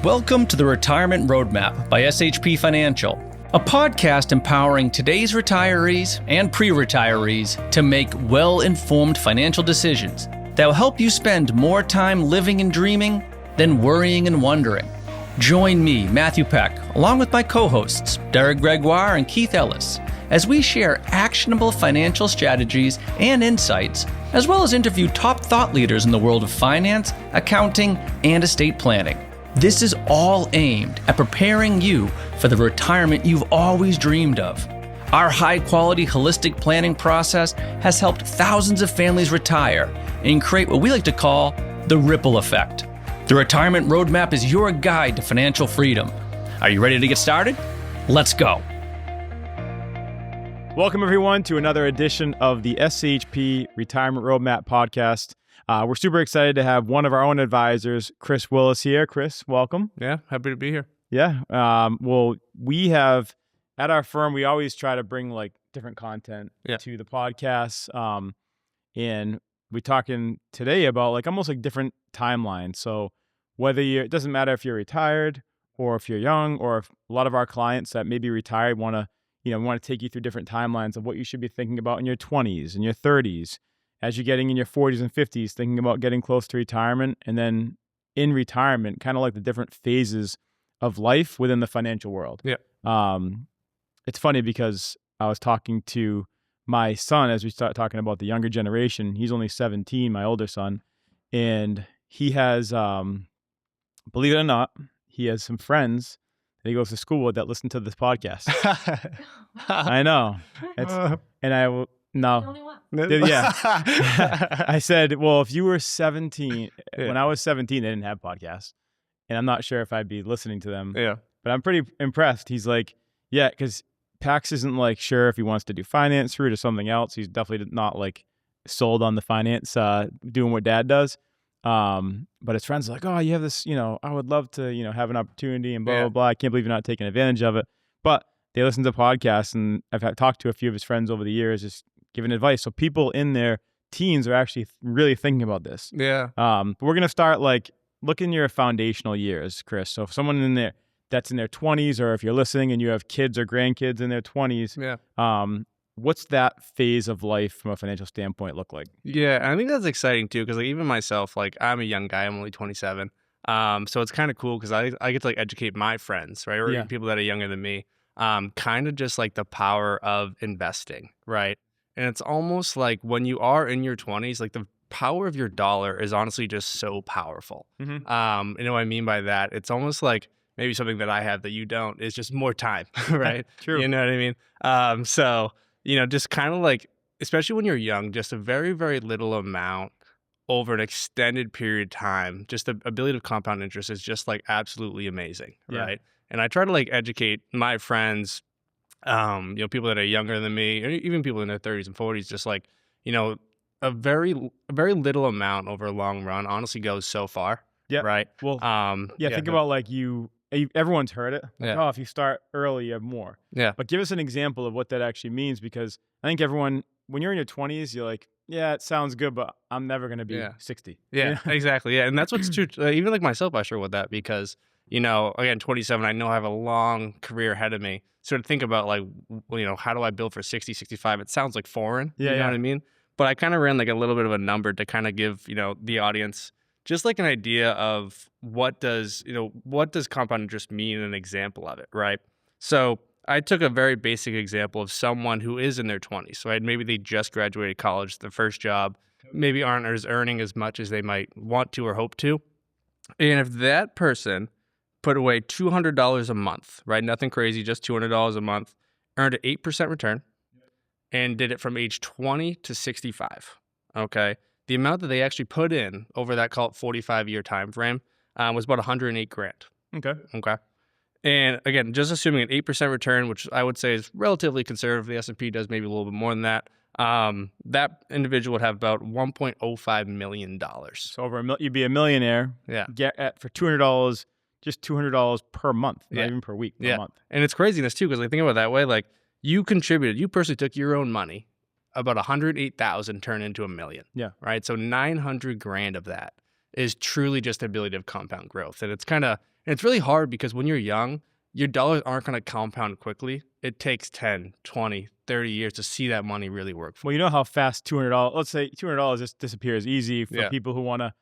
Welcome to the Retirement Roadmap by SHP Financial, a podcast empowering today's retirees and pre-retirees to make well-informed financial decisions that will help you spend more time living and dreaming than worrying and wondering. Join me, Matthew Peck, along with my co-hosts, Derek Gregoire and Keith Ellis, as we share actionable financial strategies and insights, as well as interview top thought leaders in the world of finance, accounting, and estate planning. This is all aimed at preparing you for the retirement you've always dreamed of. Our high-quality holistic planning process has helped thousands of families retire and create what we like to call the ripple effect. The Retirement Roadmap is your guide to financial freedom. Are you ready to get started? Let's go. Welcome, everyone, to another edition of the SHP Retirement Roadmap podcast. We're super excited to have one of our own advisors, Chris Willis, here. Chris, welcome. Yeah, happy to be here. Yeah. Well, we have, at our firm, we always try to bring like different content to the podcast. And we're talking today about like almost like different timelines. So whether it doesn't matter if you're retired or if you're young, or if a lot of our clients that may be retired want to take you through different timelines of what you should be thinking about in your 20s and your 30s, as you're getting in your 40s and 50s, thinking about getting close to retirement, and then in retirement, kind of like the different phases of life within the financial world. Yeah. It's funny because I was talking to my son as we start talking about the younger generation. He's only 17, my older son, and he has, believe it or not, he has some friends that he goes to school with that listen to this podcast. I know. Yeah. I said, well, if you were 17, when I was 17, they didn't have podcasts. And I'm not sure if I'd be listening to them. Yeah. But I'm pretty impressed. He's like, yeah, because Pax isn't like sure if he wants to do finance route or something else. He's definitely not like sold on the finance, doing what dad does. But his friends are like, oh, you have this, I would love to, have an opportunity and blah, blah, blah. I can't believe you're not taking advantage of it. But they listen to podcasts, and I've talked to a few of his friends over the years, just giving advice. So people in their teens are actually really thinking about this. Yeah. But we're going to start like looking your foundational years, Chris. So if someone in there that's in their 20s, or if you're listening and you have kids or grandkids in their 20s, what's that phase of life from a financial standpoint look like? Yeah, I think that's exciting too, because like even myself, like I'm a young guy, I'm only 27. So it's kind of cool because I get to like educate my friends, right? Or even people that are younger than me, kind of just like the power of investing, right? And it's almost like when you are in your 20s, like the power of your dollar is honestly just so powerful. Mm-hmm. You know what I mean by that? It's almost like maybe something that I have that you don't is just more time, right? True. You know what I mean? So, just kind of like, especially when you're young, just a very, very little amount over an extended period of time, just the ability of compound interest is just like absolutely amazing, right? And I try to like educate my friends, people that are younger than me, or even people in their 30s and 40s, just like, a very little amount over a long run honestly goes so far. Yeah. Right. Well, think about like everyone's heard it. Like, if you start early, you have more. Yeah. But give us an example of what that actually means, because I think everyone, when you're in your 20s, you're like, yeah, it sounds good, but I'm never going to be 60. Yeah, exactly. Yeah. And that's what's true. Even like myself, I struggle with that because, again, 27, I know I have a long career ahead of me. So to think about like, how do I build for 60, 65? It sounds like foreign. You know what I mean? But I kind of ran like a little bit of a number to kind of give, the audience just like an idea of what does compound interest mean, an example of it, right? So I took a very basic example of someone who is in their 20s, right? Maybe they just graduated college, their first job, maybe aren't earning as much as they might want to or hope to. And if that person put away $200 a month, right? Nothing crazy, just $200 a month, earned an 8% return, and did it from age 20 to 65, okay? The amount that they actually put in over that, call it 45-year time frame, was about $108,000. Okay. And again, just assuming an 8% return, which I would say is relatively conservative, the S&P does maybe a little bit more than that. That individual would have about $1.05 million. So you'd be a millionaire. Yeah. For $200, just $200 per month, not even per week, per month. And it's craziness too, because I think about it that way, like you personally took your own money, about $108,000 turned into $1 million. Yeah. Right. So $900,000 of that is truly just the ability of compound growth. And it's really hard because when you're young, your dollars aren't going to compound quickly. It takes 10, 20, 30 years to see that money really work for you. Well, you know how fast $200, let's say $200 just disappears easy for people who want to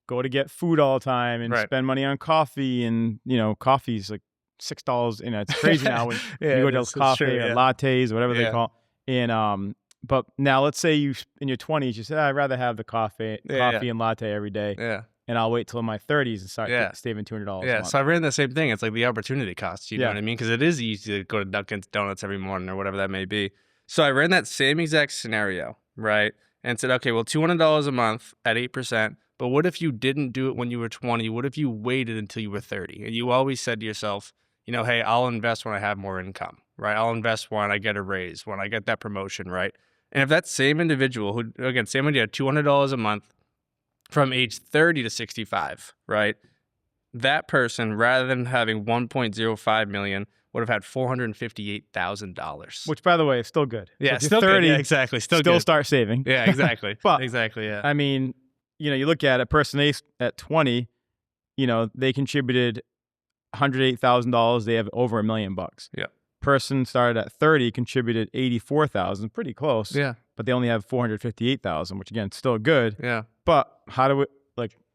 go to get food all the time and spend money on coffee. And, coffee's like $6. It's crazy now when you go to coffee or lattes or whatever they call it. And, but now let's say you, in your 20s, you say, I'd rather have the coffee and latte every day. Yeah. And I'll wait till my 30s and start saving $200 a month. So I ran the same thing. It's like the opportunity cost. You know what I mean? Because it is easy to go to Dunkin's Donuts every morning or whatever that may be. So I ran that same exact scenario, right? And said, okay, well, $200 a month at 8%. But what if you didn't do it when you were 20? What if you waited until you were 30? And you always said to yourself, hey, I'll invest when I have more income, right? I'll invest when I get a raise, when I get that promotion, right? And if that same individual who, again, same idea, $200 a month, from age 30 to 65, right? That person, rather than having 1.05 million, would have had $458,000. Which, by the way, is still good. Yeah, so still 30, good. Yeah, exactly. Still good. Start saving. Yeah, exactly. But, exactly, yeah. I mean, you look at a person at 20, they contributed $108,000. They have over $1 million. Yeah. Person started at 30, contributed $84,000, pretty close. Yeah. But they only have $458,000, which again, still good. Yeah. But how do we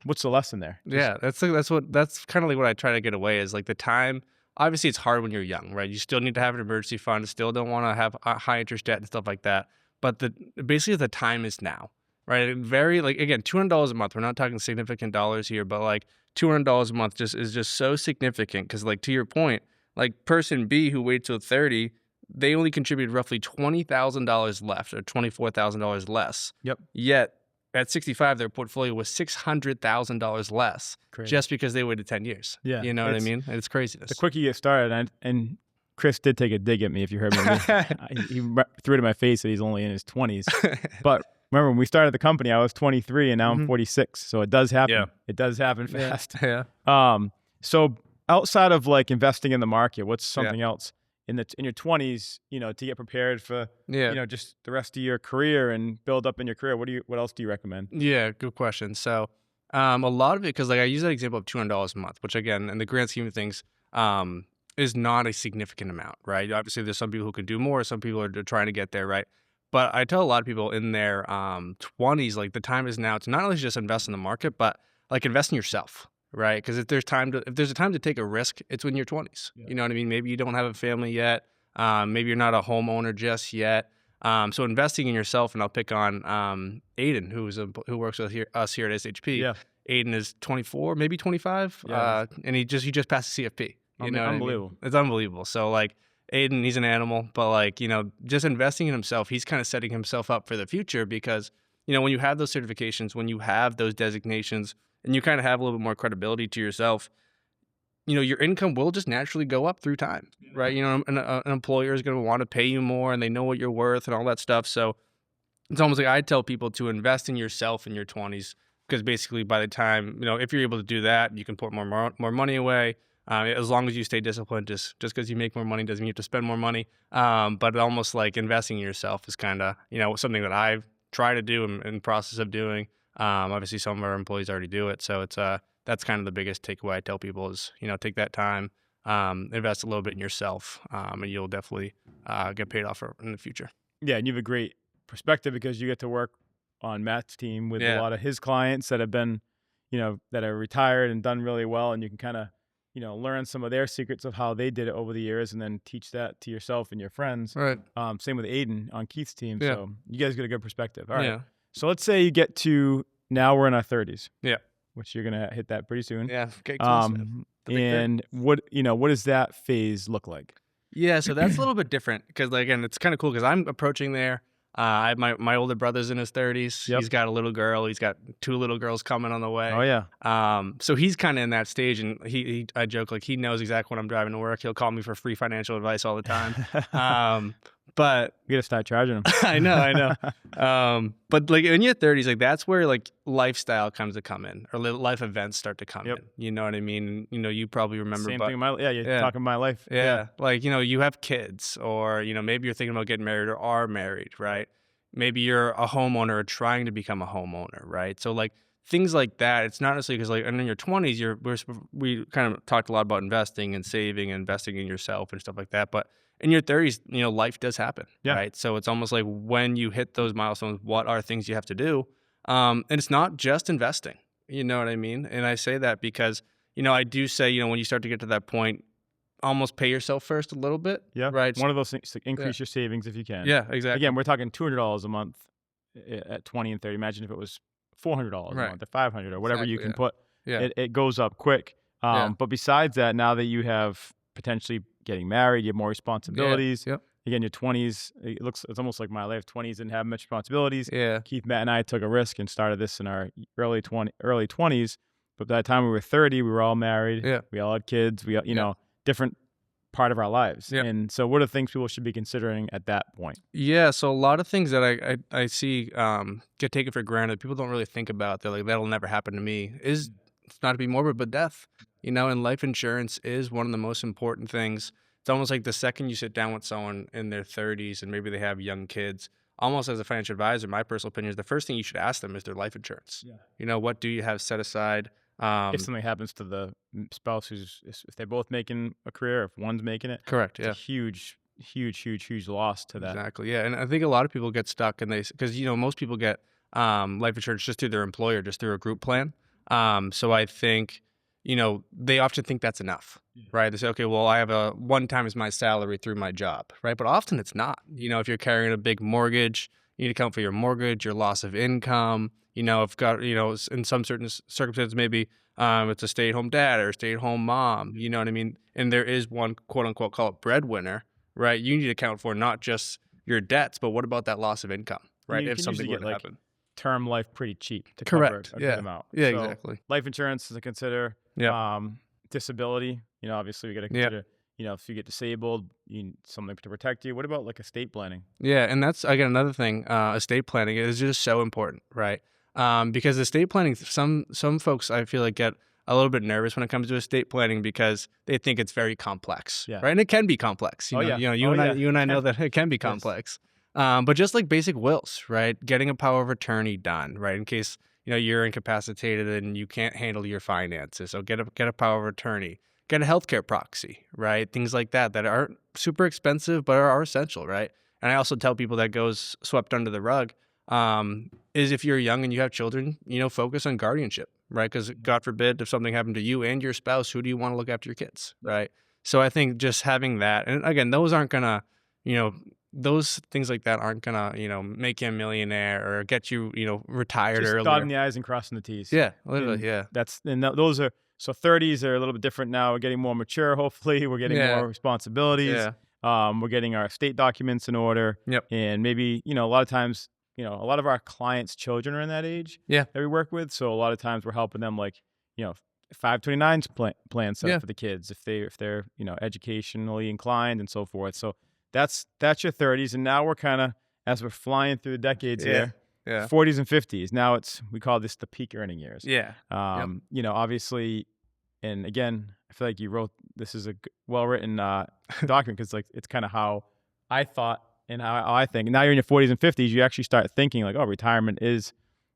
what's the lesson there? That's kind of like what I try to get away is like the time. Obviously, it's hard when you're young, right? You still need to have an emergency fund. Still don't want to have a high interest debt and stuff like that. But basically the time is now, right? Again, $200 a month. We're not talking significant dollars here, but like $200 a month is just so significant because, like, to your point, like person B who waited till 30, they only contributed roughly $20,000 left or $24,000 less. Yep. Yet at 65, their portfolio was $600,000 less. Crazy. Just because they waited 10 years. Yeah. You know what I mean? And it's craziness. The quicker you get started, and Chris did take a dig at me, if you heard me. He threw it in my face that he's only in his 20s. But remember, when we started the company, I was 23, and now I'm 46. So it does happen. Yeah. It does happen fast. Yeah. So outside of like investing in the market, what's something else in your 20s, to get prepared for, just the rest of your career and build up in your career? What else do you recommend? Yeah, good question. So a lot of it, because like I use that example of $200 a month, which again, in the grand scheme of things, is not a significant amount, right? Obviously, there's some people who can do more. Some people are trying to get there, right? But I tell a lot of people in their 20s, like the time is now to not only just invest in the market, but like invest in yourself, right? Because if there's a time to take a risk, it's when you're 20s. Yeah. You know what I mean? Maybe you don't have a family yet. Maybe you're not a homeowner just yet. So investing in yourself, and I'll pick on Aiden, who works with us here at SHP. Yeah. Aiden is 24, maybe 25, and he just passed the CFP. Unbelievable. I mean? It's unbelievable. So like Aiden, he's an animal, but like, just investing in himself, he's kind of setting himself up for the future because, when you have those certifications, when you have those designations, and you kind of have a little bit more credibility to yourself, your income will just naturally go up through time, right? An employer is going to want to pay you more, and they know what you're worth and all that stuff. So it's almost like I tell people to invest in yourself in your 20s, because basically by the time, if you're able to do that, you can put more money away. As long as you stay disciplined, just because you make more money doesn't mean you have to spend more money. But almost like investing in yourself is kind of, something that I've tried to do and in the process of doing. Obviously some of our employees already do it. So it's, that's kind of the biggest takeaway I tell people is, take that time, invest a little bit in yourself, and you'll definitely get paid off in the future. Yeah. And you have a great perspective because you get to work on Matt's team with a lot of his clients that have been, that are retired and done really well. And you can kind of, learn some of their secrets of how they did it over the years and then teach that to yourself and your friends. Right. Same with Aiden on Keith's team. Yeah. So you guys get a good perspective. All right. Yeah. So let's say you get to, now we're in our 30s. Yeah. Which you're going to hit that pretty soon. Yeah. Okay, close, and what does that phase look like? Yeah. So that's a little bit different because, again, it's kind of cool because I'm approaching there. I have my older brother's in his 30s. Yep. He's got a little girl. He's got 2 little girls coming on the way. Oh, yeah. So he's kind of in that stage, and I joke, like, he knows exactly when I'm driving to work. He'll call me for free financial advice all the time. But we gotta start charging him. I know. But like in your 30s, like that's where like lifestyle comes to come in, or life events start to come in. You know what I mean? You probably remember. Same thing. You're talking my life. Yeah. Like you have kids, or maybe you're thinking about getting married or are married, right? Maybe you're a homeowner or trying to become a homeowner, right? So like things like that. It's not necessarily because like, and in your 20s, we kind of talked a lot about investing and saving and investing in yourself and stuff like that. But in your 30s, life does happen, right? So it's almost like when you hit those milestones, what are things you have to do? And it's not just investing, you know what I mean? And I say that because, I do say, when you start to get to that point, almost pay yourself first a little bit. Yeah. Right. One of those things to increase your savings if you can. Yeah, exactly. Again, we're talking $200 a month at 20 and 30. Imagine if it was $400 a month or $500 or whatever you can put. Yeah. It goes up quick. But besides that, now that you have potentially getting married, you have more responsibilities. Yeah. Yep. Again, your 20s, it's almost like my life. 20s didn't have much responsibilities. Yeah. Keith, Matt, and I took a risk and started this in our early 20s. But by the time we were 30, we were all married. Yeah. We all had kids. We, different part of our lives. Yeah. And so what are things people should be considering at that point? Yeah. So a lot of things that I see get taken for granted, people don't really think about. They're like, that'll never happen to me. It's not to be morbid, but death. And life insurance is one of the most important things. It's almost like the second you sit down with someone in their 30s and maybe they have young kids, almost as a financial advisor, my personal opinion is the first thing you should ask them is their life insurance. Yeah. What do you have set aside? If something happens to the spouse if they're both making a career, if one's making it. Correct. It's a huge loss to that. Exactly. Yeah. And I think a lot of people get stuck because, most people get life insurance just through their employer, just through a group plan. So I think, they often think that's enough, right? They say, okay, well, I have one time is my salary through my job, right? But often it's not. If you're carrying a big mortgage, you need to account for your mortgage, your loss of income. If got, in some certain circumstances, maybe it's a stay-at-home dad or a stay-at-home mom, you know what I mean? And there is one, quote unquote, call it breadwinner, right? You need to account for not just your debts, but what about that loss of income, right? If something were to happen. Term life pretty cheap to cover a good amount. Yeah, so exactly. Life insurance is to consider. Yeah. Disability, obviously we got to consider, if you get disabled, you need something to protect you. What about like estate planning? Yeah. And that's, again, another thing, estate planning is just so important, right? Because estate planning, some folks I feel like get a little bit nervous when it comes to estate planning because they think it's very complex, right? And it can be complex. You and I know that it can be complex. But just like basic wills, right? Getting a power of attorney done, right? In case you're incapacitated and you can't handle your finances, so get a power of attorney. Get a healthcare proxy, right? Things like that aren't super expensive but are essential, right? And I also tell people that goes swept under the rug. Is if you're young and you have children, focus on guardianship, right? Because God forbid if something happened to you and your spouse, who do you want to look after your kids, right? So I think just having that, and again, those aren't gonna, those things like that aren't gonna, make you a millionaire or get you, retired just earlier. Dotting the I's and crossing the T's. Yeah, literally, yeah. Those are, so 30s are a little bit different now. We're getting more mature, hopefully. We're getting more responsibilities. Yeah. We're getting our estate documents in order. Yep. And maybe, a lot of times, a lot of our clients' children are in that age that we work with. So a lot of times we're helping them 529's plan set up for the kids if they're, educationally inclined and so forth. So that's your 30s. And now we're kind of, as we're flying through the decades here, 40s and 50s. Now we call this the peak earning years. Yeah. Obviously, and again, I feel like you wrote, this is a well-written document because it's kind of how I thought and how I think. Now you're in your 40s and 50s, you actually start thinking retirement is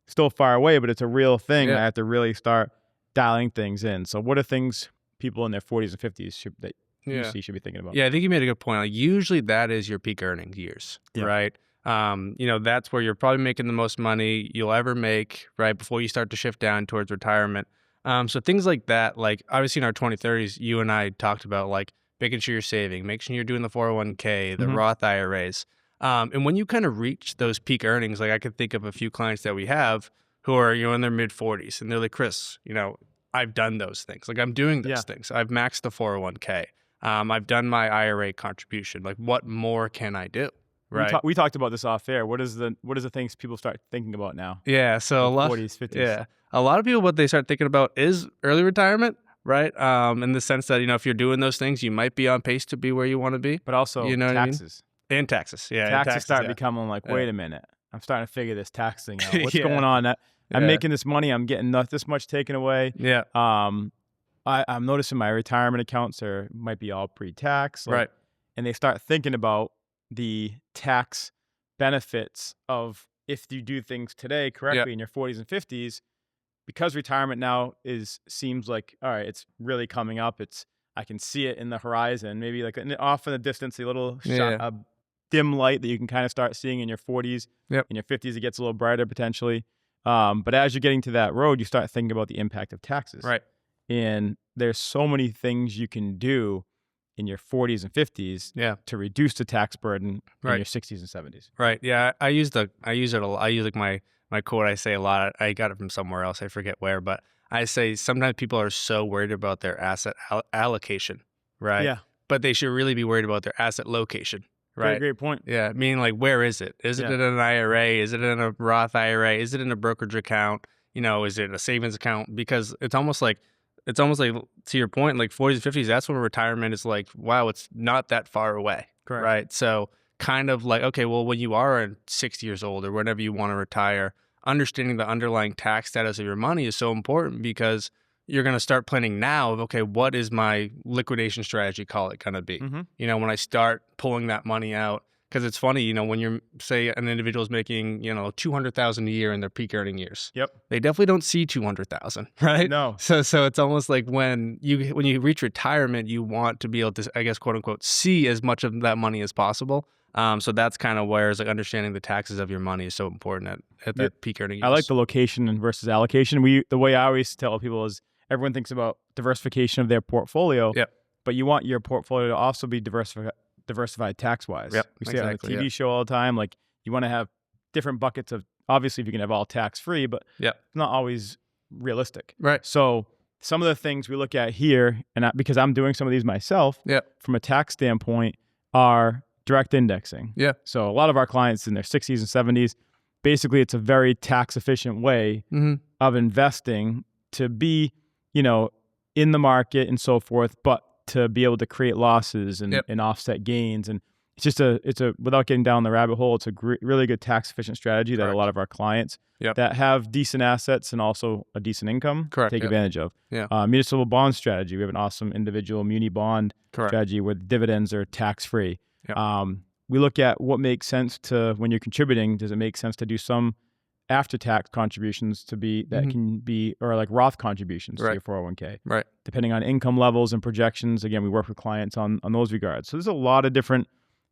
still far away, but it's a real thing. I have to really start dialing things in. So what are things people in their 40s and 50s that you see should be thinking about? Yeah, I think you made a good point. Like usually that is your peak earning years, right? That's where you're probably making the most money you'll ever make, right? Before you start to shift down towards retirement. So things like that, like obviously in our 2030s, you and I talked about making sure you're saving, making sure you're doing the 401k, the Roth IRAs. And when you kind of reach those peak earnings, I could think of a few clients that we have who are, in their mid 40s and they're like, Chris, I've done those things. I'm doing those things. I've maxed the 401k. I've done my IRA contribution. What more can I do? Right. We talked about this off air. What is the things people start thinking about now? Yeah. So a lot 40s, 50s. Yeah. A lot of people, what they start thinking about is early retirement, right? In the sense that, if you're doing those things, you might be on pace to be where you want to be. But also taxes. I mean? And taxes. Yeah. Taxes start becoming wait a minute. I'm starting to figure this tax thing out. What's going on? I'm making this money. I'm getting this much taken away. Yeah. I'm noticing my retirement accounts might be all pre-tax. Right. And they start thinking about the tax benefits of if you do things today correctly in your 40s and 50s, because retirement now seems like, all right, it's really coming up. I can see it in the horizon, maybe like off in the distance, a dim light that you can kind of start seeing in your 40s. Yep. In your 50s, it gets a little brighter potentially. But as you're getting to that road, you start thinking about the impact of taxes. Right. And there's so many things you can do in your 40s and 50s to reduce the tax burden in your 60s and 70s. Right. Yeah. I use it a lot. I use like my quote I say a lot. I got it from somewhere else. I forget where, but I say sometimes people are so worried about their asset allocation, right? Yeah. But they should really be worried about their asset location. Right. Great point. Yeah. Meaning like, where is it? Is it in an IRA? Is it in a Roth IRA? Is it in a brokerage account? Is it a savings account? Because it's almost like to your point, like 40s and 50s, that's when retirement is like, wow, it's not that far away. Correct. Right. So kind of like, okay, well, when you are 60 years old or whenever you want to retire, understanding the underlying tax status of your money is so important because you're going to start planning now of, okay, what is my liquidation strategy, call it, going to be? Mm-hmm. When I start pulling that money out, because it's funny, when you're, say, an individual is making, $200,000 a year in their peak earning years. Yep. They definitely don't see $200,000, right? No. So it's almost like when you reach retirement, you want to be able to, I guess, quote unquote, see as much of that money as possible. So that's kind of where it's like understanding the taxes of your money is so important at that peak earning years. I like the location versus allocation. The way I always tell people is everyone thinks about diversification of their portfolio. Yep. But you want your portfolio to also be diversified tax-wise. Yep, We see it on the TV show all the time. Like you want to have different buckets of, obviously if you can have all tax-free, but it's not always realistic. Right. So some of the things we look at here, and because I'm doing some of these myself, from a tax standpoint, are direct indexing. Yeah. So a lot of our clients in their 60s and 70s, basically it's a very tax-efficient way of investing to be, in the market and so forth, but to be able to create losses and offset gains. And it's just without getting down the rabbit hole, it's a really good tax efficient strategy that a lot of our clients that have decent assets and also a decent income take advantage of. Yeah. Municipal bond strategy. We have an awesome individual muni bond strategy where the dividends are tax free. Yep. We look at what makes sense when you're contributing. Does it make sense to do some after-tax contributions can be, or like Roth contributions to your 401k, right? Depending on income levels and projections. Again, we work with clients on those regards. So there's a lot of different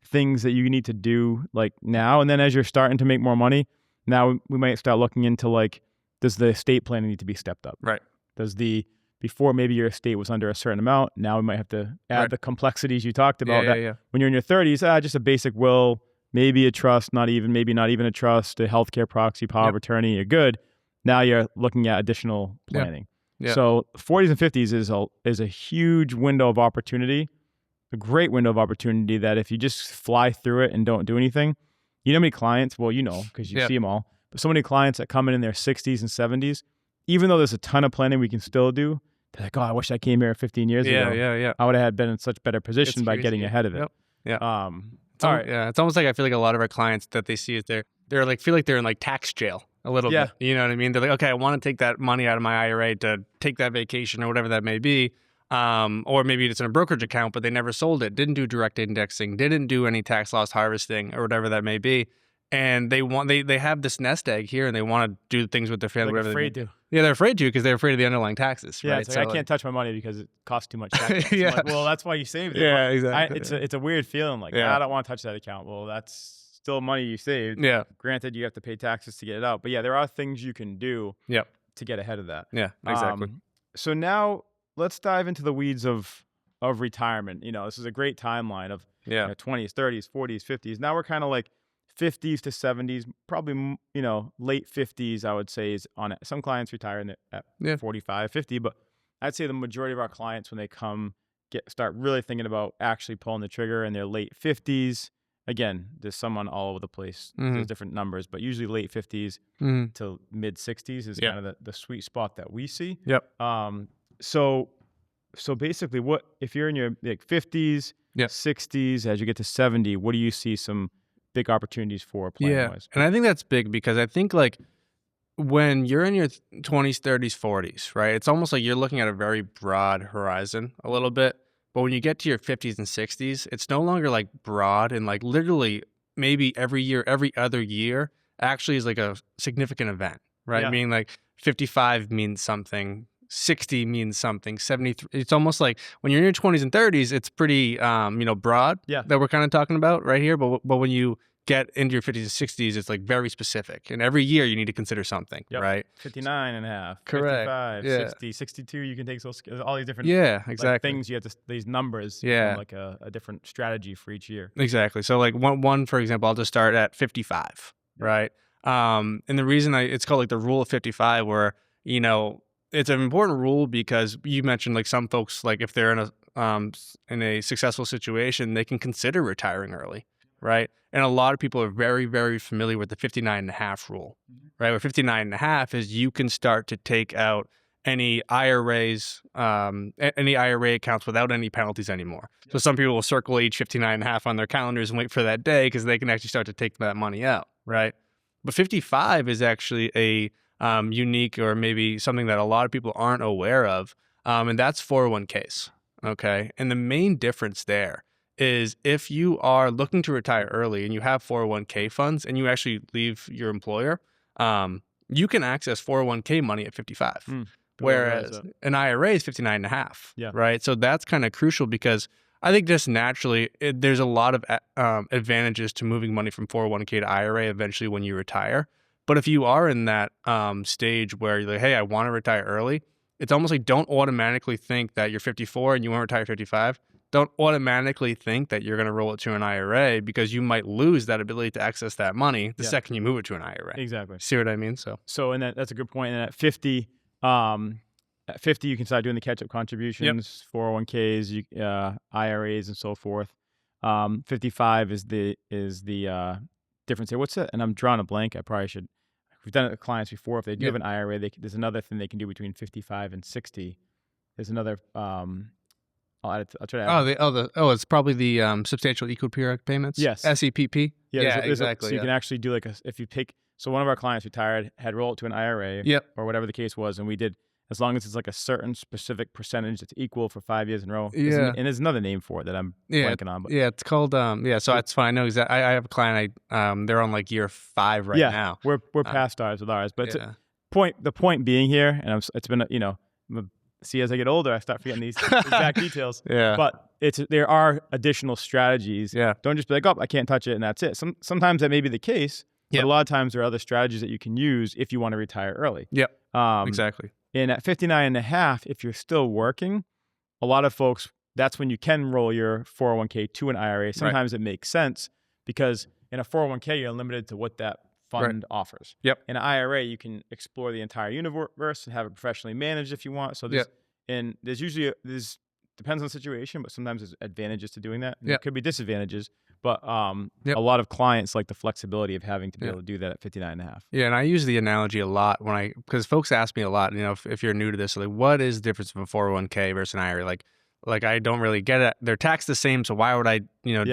things that you need to do like now. And then as you're starting to make more money, now we might start looking into like, does the estate planning need to be stepped up? Right. Before maybe your estate was under a certain amount, now we might have to add the complexities you talked about. When you're in your 30s, just a basic will, maybe a trust, maybe not even a trust, a healthcare proxy, power of attorney, you're good. Now you're looking at additional planning. Yeah. So 40s and 50s is a huge window of opportunity, a great window of opportunity that if you just fly through it and don't do anything, how many clients, well, because you see them all, but so many clients that come in their 60s and 70s, even though there's a ton of planning we can still do, they're like, oh, I wish I came here 15 years ago. Yeah. I would have been in such better position by getting ahead of it. Yep. Yeah. All right. Yeah. It's almost like I feel like a lot of our clients that they see is they're like feel like they're in like tax jail a little bit. You know what I mean? They're like, okay, I want to take that money out of my IRA to take that vacation or whatever that may be. Or maybe it's in a brokerage account, but they never sold it, didn't do direct indexing, didn't do any tax loss harvesting or whatever that may be. And they have this nest egg here and they want to do things with their family. They're afraid to. Yeah, they're afraid to because they're afraid of the underlying taxes. Yeah, right? I can't touch my money because it costs too much tax. Well, that's why you saved it. Yeah, exactly. It's a weird feeling. Like, I don't want to touch that account. Well, that's still money you saved. Yeah. Granted, you have to pay taxes to get it out. But there are things you can do to get ahead of that. Yeah, exactly. So now let's dive into the weeds of retirement. This is a great timeline of 20s, 30s, 40s, 50s. Now we're kind of like 50s to 70s, probably, late 50s, I would say is on it. Some clients retire at 45, 50, but I'd say the majority of our clients, when they come, start really thinking about actually pulling the trigger in their late 50s. Again, there's someone all over the place. There's different numbers, but usually late 50s to mid 60s is kind of the sweet spot that we see. Yep. So basically if you're in your 50s, 60s, as you get to 70, what do you see some big opportunities for planning-wise? And I think that's big because I think like when you're in your 20s, 30s, 40s, right, it's almost like you're looking at a very broad horizon a little bit. But when you get to your 50s and 60s, it's no longer like broad and like literally maybe every year, every other year actually is like a significant event, right? Yeah. Meaning like 55 means something, 60 means something, 73. It's almost like when you're in your 20s and 30s, it's pretty, broad that we're kind of talking about right here. But when you get into your 50s and 60s, it's like very specific. And every year you need to consider something, right? 59 and a half, correct. 55, Yeah. 60, 62, you can take all these different exactly. like, things. You have to, these numbers, like a different strategy for each year. Exactly. So like one, for example, I'll just start at 55, right? And the reason it's called like the rule of 55, where, it's an important rule because you mentioned like some folks, like if they're in a successful situation, they can consider retiring early, right? And a lot of people are very, very familiar with the 59 and a half rule, right? Where 59 and a half is you can start to take out any IRAs, any IRA accounts without any penalties anymore. So some people will circle age 59 and a half on their calendars and wait for that day because they can actually start to take that money out, right? But 55 is actually a unique, or maybe something that a lot of people aren't aware of, and that's 401ks, okay? And the main difference there is if you are looking to retire early and you have 401k funds and you actually leave your employer, you can access 401k money at 55, whereas an IRA is 59 and a half, right? So that's kind of crucial because I think just naturally, there's a lot of advantages to moving money from 401k to IRA eventually when you retire. But if you are in that stage where you're like, hey, I want to retire early, it's almost like don't automatically think that you're 54 and you want to retire at 55. Don't automatically think that you're going to roll it to an IRA because you might lose that ability to access that money the second you move it to an IRA. Exactly. See what I mean? And that's a good point. And at 50, you can start doing the catch-up contributions, 401ks, IRAs, and so forth. 55 is the difference here. What's that? And I'm drawing a blank. I probably should. We've done it with clients before. If they do have an IRA, there's another thing they can do between 55 and 60. There's another. I'll try to add. It's probably the substantial equal periodic payments. Yes. SEPP. Yeah, exactly. So you can actually do like if you take. So one of our clients retired, had rolled it to an IRA, or whatever the case was, and we did. As long as it's like a certain specific percentage that's equal for 5 years in a row. And there's another name for it that I'm blanking on. But. Yeah, it's called, so it's fine. I know exactly. I have a client, they're on like year 5 right now. We're past ours with ours. But the point being here, and it's been, see, as I get older, I start forgetting these exact details. But there are additional strategies. Don't just be like, oh, I can't touch it and that's it. Sometimes that may be the case, but a lot of times there are other strategies that you can use if you want to retire early. Exactly. And at 59 and a half, if you're still working, a lot of folks, that's when you can roll your 401k to an IRA. Sometimes it makes sense because in a 401k, you're limited to what that fund offers. In an IRA, you can explore the entire universe and have it professionally managed if you want. So there's usually, depends on the situation, but sometimes there's advantages to doing that. There could be disadvantages, but a lot of clients like the flexibility of having to be able to do that at 59 and a half. And I use the analogy a lot because folks ask me a lot, if you're new to this, like what is the difference of a 401k versus an IRA? Like I don't really get it. They're taxed the same, so why would I,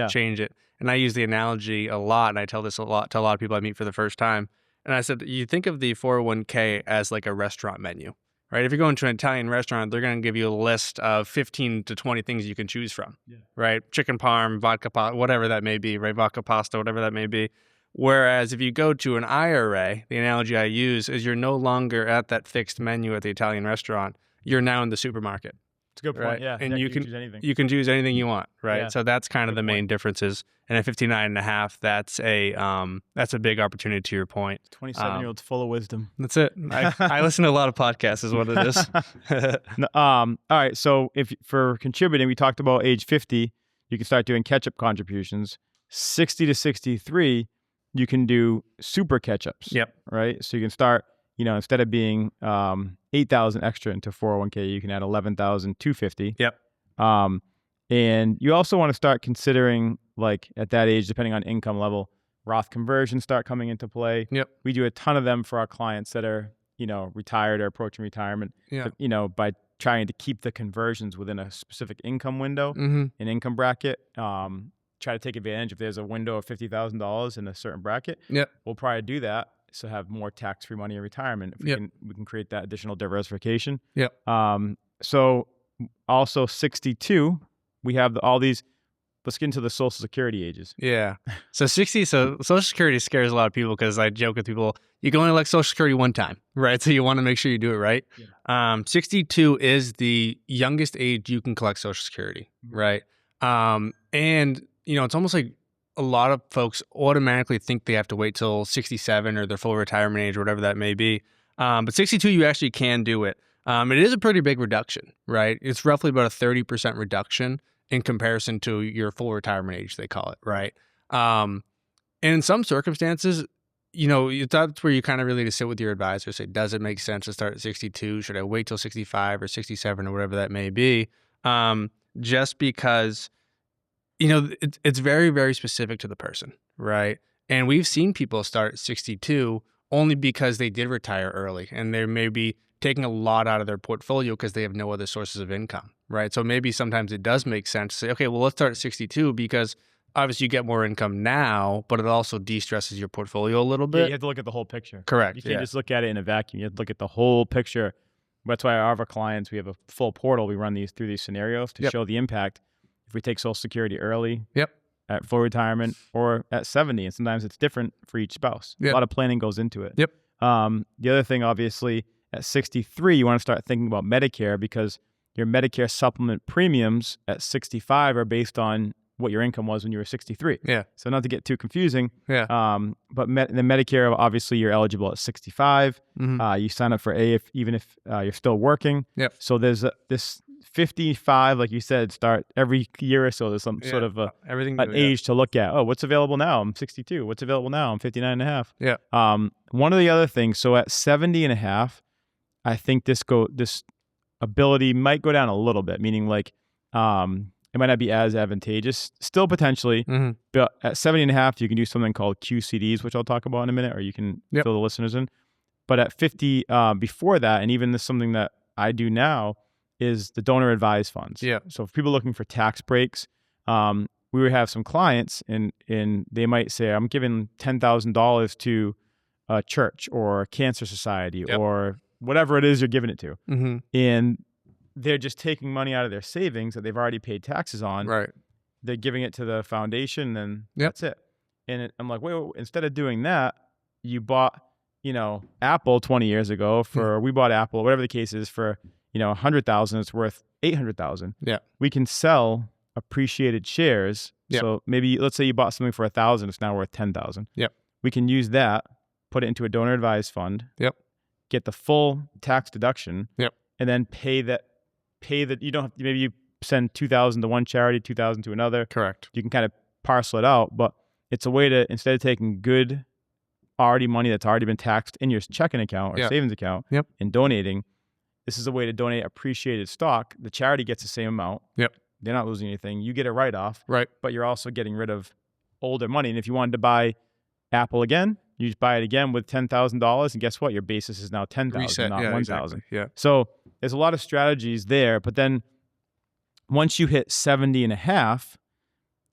change it? And I use the analogy a lot, and I tell this a lot to a lot of people I meet for the first time. And I said, you think of the 401k as like a restaurant menu, right? If you're going to an Italian restaurant, they're going to give you a list of 15 to 20 things you can choose from, right? Chicken parm, vodka, whatever that may be, right? Vodka pasta, whatever that may be. Whereas if you go to an IRA, the analogy I use is you're no longer at that fixed menu at the Italian restaurant. You're now in the supermarket. It's a good point, right? And you can choose anything. You can choose anything you want, right? So that's kind of the main differences. And at 59 and a half, that's a big opportunity to your point. 27-year-olds full of wisdom. That's it. I listen to a lot of podcasts is what it is. All right. So for contributing, we talked about age 50, you can start doing catch-up contributions. 60 to 63, you can do super catch-ups. Right? So you can start, instead of being 8,000 extra into 401k, you can add 11,250. And you also want to start considering, like at that age, depending on income level, Roth conversions start coming into play. We do a ton of them for our clients that are, retired or approaching retirement. By trying to keep the conversions within a specific income window, an income bracket. Try to take advantage if there's a window of $50,000 in a certain bracket. We'll probably do that. So have more tax-free money in retirement. If we can create that additional diversification. So also 62, we have all these let's get into the Social Security ages. Yeah. So Social Security scares a lot of people because I joke with people, you can only elect Social Security one time, right? So you want to make sure you do it right. Yeah. 62 is the youngest age you can collect Social Security, right? And, it's almost like a lot of folks automatically think they have to wait till 67 or their full retirement age or whatever that may be. But 62, you actually can do it. It is a pretty big reduction, right? It's roughly about a 30% reduction in comparison to your full retirement age, they call it, right? And in some circumstances, that's where you kind of really need to sit with your advisor, say, does it make sense to start at 62? Should I wait till 65 or 67 or whatever that may be? Just because, it's very, very specific to the person, right? And we've seen people start at 62 only because they did retire early and they may be taking a lot out of their portfolio because they have no other sources of income, right? So maybe sometimes it does make sense to say, okay, well, let's start at 62 because obviously you get more income now, but it also de-stresses your portfolio a little bit. Yeah, you have to look at the whole picture. Correct. You can't just look at it in a vacuum. You have to look at the whole picture. That's why our clients, we have a full portal. We run through these scenarios to show the impact if we take Social Security early, at full retirement, or at 70. And sometimes it's different for each spouse. A lot of planning goes into it. The other thing, obviously, at 63, you want to start thinking about Medicare because your Medicare supplement premiums at 65 are based on what your income was when you were 63. Yeah. So not to get too confusing. Yeah. But the Medicare, obviously, you're eligible at 65. You sign up for even if you're still working. Yep. So there's this 55, like you said, start every year or so. There's some sort of an age to look at. Oh, what's available now? I'm 62. What's available now? I'm 59 and a half. Yeah. One of the other things, so at 70 and a half, I think this ability might go down a little bit, meaning like it might not be as advantageous, still potentially, but at 70 and a half, you can do something called QCDs, which I'll talk about in a minute, or you can fill the listeners in. But at 50, before that, and even this is something that I do now, is the donor advised funds. Yeah. So for people looking for tax breaks, we would have some clients and they might say, I'm giving $10,000 to a church or a cancer society or whatever it is you're giving it to. And they're just taking money out of their savings that they've already paid taxes on. Right. They're giving it to the foundation and that's it. And I'm like, wait, instead of doing that, you bought, Apple 20 years ago we bought Apple, whatever the case is, for, 100,000, it's worth 800,000. Yeah. We can sell appreciated shares. Yep. So maybe let's say you bought something for 1,000, it's now worth 10,000. Yep. We can use that, put it into a donor advised fund. Yep. Get the full tax deduction. Yep. And then pay that you don't have, maybe you send 2,000 to one charity, 2,000 to another. Correct. You can kind of parcel it out, but it's a way to, instead of taking good already money that's already been taxed in your checking account or savings account and donating, this is a way to donate appreciated stock. The charity gets the same amount. Yep. They're not losing anything. You get a write-off. Right. But you're also getting rid of older money. And if you wanted to buy Apple again, you just buy it again with $10,000, and guess what? Your basis is now 10,000, not 1,000. Exactly. Yeah. So there's a lot of strategies there. But then once you hit 70 and a half,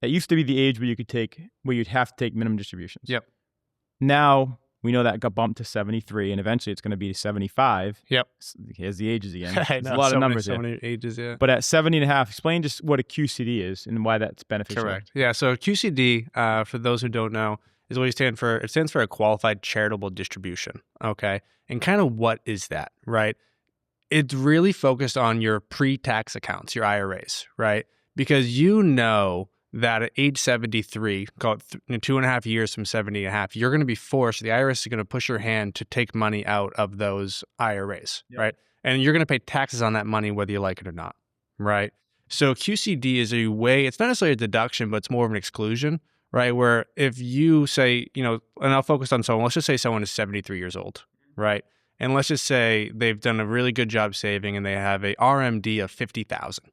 that used to be the age where you'd have to take minimum distributions. Yep. Now we know that got bumped to 73, and eventually it's going to be 75. Yep. Here's the ages again. I know, There's a lot of numbers so here. many ages, yeah. But at 70 and a half, explain just what a QCD is and why that's beneficial. Correct. Yeah. So QCD, for those who don't know, is what it stands for. It stands for a qualified charitable distribution. Okay. And kind of what is that, right? It's really focused on your pre-tax accounts, your IRAs, right? Because that at age 73, call it 2.5 years from 70 and a half, you're going to be forced, the IRS is going to push your hand to take money out of those IRAs, right? And you're going to pay taxes on that money whether you like it or not, right? So QCD is a way, it's not necessarily a deduction, but it's more of an exclusion, right? Where if you say, and I'll focus on someone, let's just say someone is 73 years old, right? And let's just say they've done a really good job saving and they have a RMD of 50,000.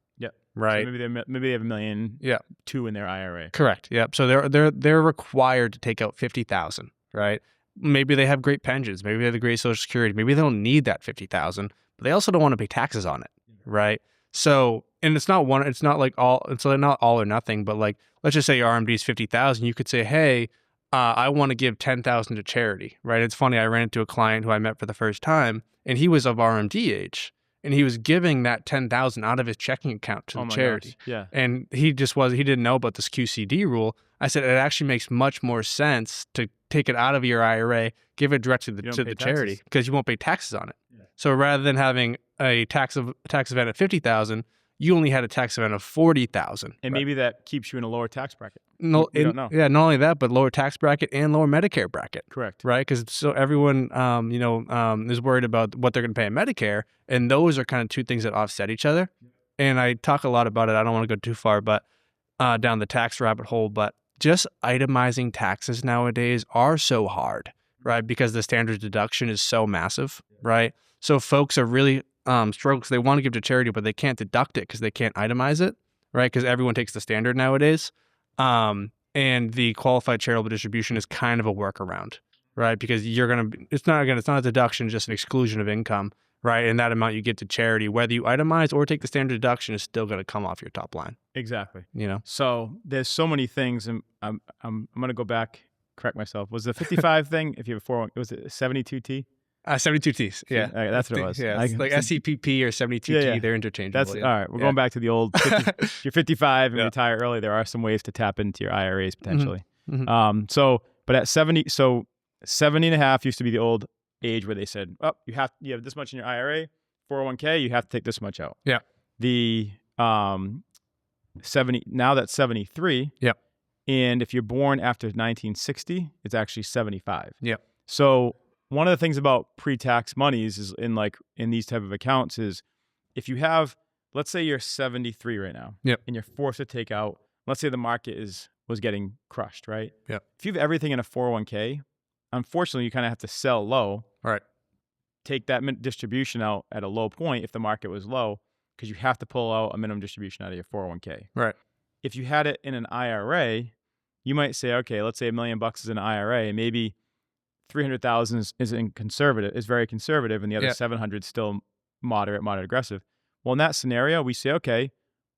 Right. So maybe they have $1.2 million in their IRA. Correct. Yep. So they're required to take out 50,000. Right. Maybe they have great pensions. Maybe they have the great Social Security. Maybe they don't need that 50,000, but they also don't want to pay taxes on it. Right. So, and it's not like it's not all or nothing. But like, let's just say your RMD is 50,000. You could say, hey, I want to give 10,000 to charity. Right. It's funny. I ran into a client who I met for the first time, and he was of RMD age. and he was giving that $10,000 out of his checking account to the charity. Gosh. Yeah. And he didn't know about this QCD rule. I said, it actually makes much more sense to take it out of your IRA, give it directly to the charity, because you won't pay taxes on it. Yeah. So rather than having a tax event of $50,000, you only had a tax event of $40,000. And maybe that keeps you in a lower tax bracket. No, we don't know. Yeah, not only that, but lower tax bracket and lower Medicare bracket. Correct. Right? Because so everyone, is worried about what they're going to pay in Medicare, and those are kind of two things that offset each other. And I talk a lot about it. I don't want to go too far, but down the tax rabbit hole. But just itemizing taxes nowadays are so hard, right? Because the standard deduction is so massive, right? So folks are really struggling because they want to give to charity, but they can't deduct it because they can't itemize it, right? Because everyone takes the standard nowadays. And the qualified charitable distribution is kind of a workaround, right? Because it's not a deduction, just an exclusion of income, right? And that amount you give to charity, whether you itemize or take the standard deduction, is still going to come off your top line. Exactly. So there's so many things, and I'm going to go back, correct myself. Was the 55 thing, if you have a 401, was it 72T? 72Ts, yeah. That's what it was. Yeah, like SEPP or 72T, they're interchangeable. All right, we're going back to the old, if you're 55 and retire early, there are some ways to tap into your IRAs potentially. Mm-hmm. But at 70, so 70 and a half used to be the old age where they said, you have this much in your IRA, 401k, you have to take this much out. Yeah. The 70, now that's 73. Yep. And if you're born after 1960, it's actually 75. Yep. So one of the things about pre-tax monies is in these type of accounts is if you have, let's say you're 73 right now, yep, and you're forced to take out, let's say the market was getting crushed, right? Yep. If you have everything in a 401k, unfortunately you kind of have to sell low, right? Take that distribution out at a low point if the market was low, because you have to pull out a minimum distribution out of your 401k. Right. If you had it in an IRA, you might say, okay, let's say $1 million is in an IRA, and maybe 300,000 is very conservative, and the other 700 is still moderate aggressive. Well, in that scenario, we say, okay,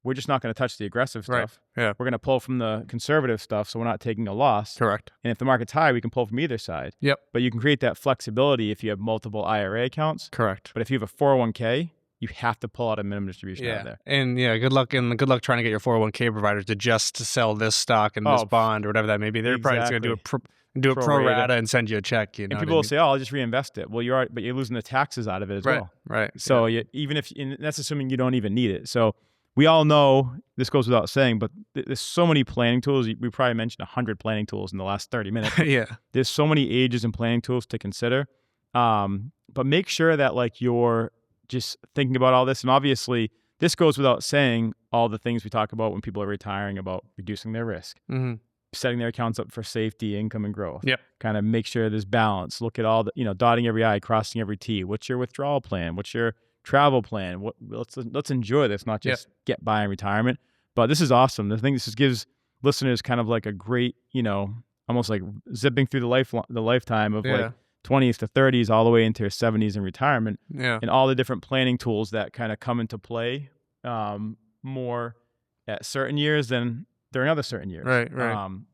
we're just not going to touch the aggressive stuff. Right. Yeah. We're going to pull from the conservative stuff, so we're not taking a loss. Correct. And if the market's high, we can pull from either side. Yep. But you can create that flexibility if you have multiple IRA accounts. Correct. But if you have a 401k, you have to pull out a minimum distribution out of there. And good luck trying to get your 401k providers to sell this stock and this bond or whatever that may be. They're probably just going to do it pro rata and send you a check. And people will say, "Oh, I'll just reinvest it." Well, you're losing the taxes out of it as well. Right. So and that's assuming you don't even need it. So we all know this goes without saying, but there's so many planning tools. We probably mentioned 100 planning tools in the last 30 minutes. Yeah. There's so many ages and planning tools to consider. But make sure that you're just thinking about all this. And obviously, this goes without saying all the things we talk about when people are retiring about reducing their risk. Mm-hmm. Setting their accounts up for safety, income, and growth. Yep. Kind of make sure there's balance. Look at all the, dotting every I, crossing every T. What's your withdrawal plan? What's your travel plan? Let's enjoy this, not just get by in retirement. But this is awesome. The thing this just gives listeners kind of like a great, almost like zipping through the lifetime of 20s to 30s all the way into your 70s in retirement. Yeah. And all the different planning tools that kind of come into play more at certain years than during other certain years. Right.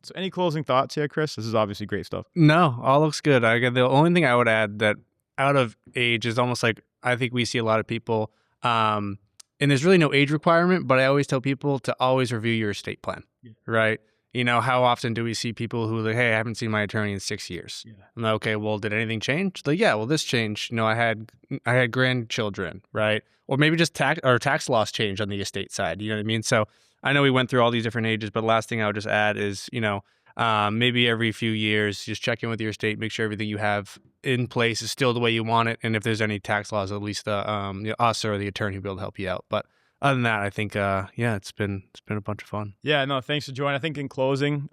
So any closing thoughts here, Chris? This is obviously great stuff. No, all looks good. The only thing I would add that out of age is almost like, I think we see a lot of people, and there's really no age requirement, but I always tell people to always review your estate plan, right? How often do we see people who like, hey, I haven't seen my attorney in 6 years. Yeah. I'm like, okay, well, did anything change? Like, yeah, well, this changed. I had grandchildren, right? Or maybe just tax laws changed on the estate side. You know what I mean? So I know we went through all these different ages, but the last thing I would just add is, maybe every few years, just check in with your estate, make sure everything you have in place is still the way you want it. And if there's any tax laws, at least us or the attorney will be able to help you out. But other than that, I think, it's been a bunch of fun. Yeah, no, thanks for joining. I think in closing,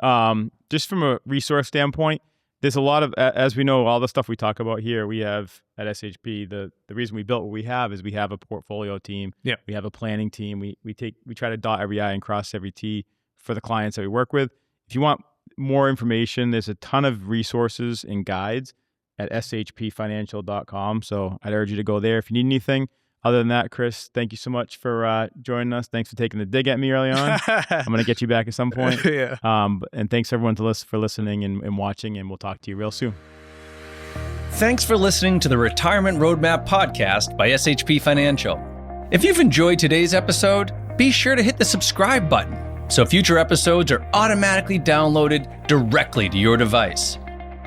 just from a resource standpoint, there's a lot of, as we know, all the stuff we talk about here, we have at SHP, the reason we built what we have is we have a portfolio team. Yeah. We have a planning team. We try to dot every I and cross every T for the clients that we work with. If you want more information, there's a ton of resources and guides at shpfinancial.com. So I'd urge you to go there if you need anything. Other than that, Chris, thank you so much for joining us. Thanks for taking the dig at me early on. I'm going to get you back at some point. Yeah. And thanks everyone for listening and watching, and we'll talk to you real soon. Thanks for listening to the Retirement Roadmap podcast by SHP Financial. If you've enjoyed today's episode, be sure to hit the subscribe button so future episodes are automatically downloaded directly to your device.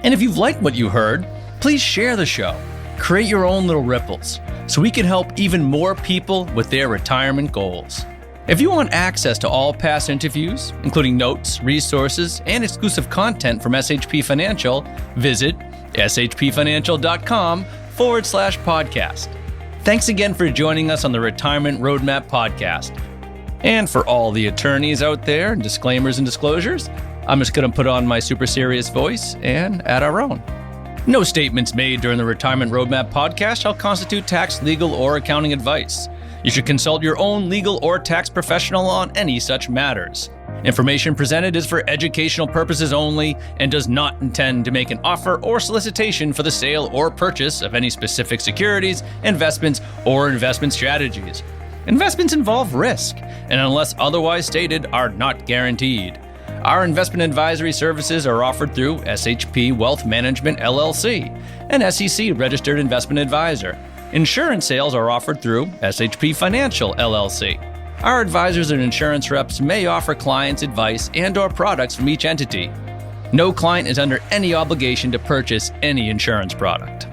And if you've liked what you heard, please share the show. Create your own little ripples so we can help even more people with their retirement goals. If you want access to all past interviews, including notes, resources, and exclusive content from SHP Financial, visit shpfinancial.com/podcast. Thanks again for joining us on the Retirement Roadmap podcast. And for all the attorneys out there, and disclaimers and disclosures, I'm just going to put on my super serious voice and add our own. No statements made during the Retirement Roadmap podcast shall constitute tax, legal, or accounting advice. You should consult your own legal or tax professional on any such matters. Information presented is for educational purposes only and does not intend to make an offer or solicitation for the sale or purchase of any specific securities, investments, or investment strategies. Investments involve risk, and unless otherwise stated, are not guaranteed. Our investment advisory services are offered through SHP Wealth Management, LLC, an SEC-registered investment advisor. Insurance sales are offered through SHP Financial, LLC. Our advisors and insurance reps may offer clients advice and/or products from each entity. No client is under any obligation to purchase any insurance product.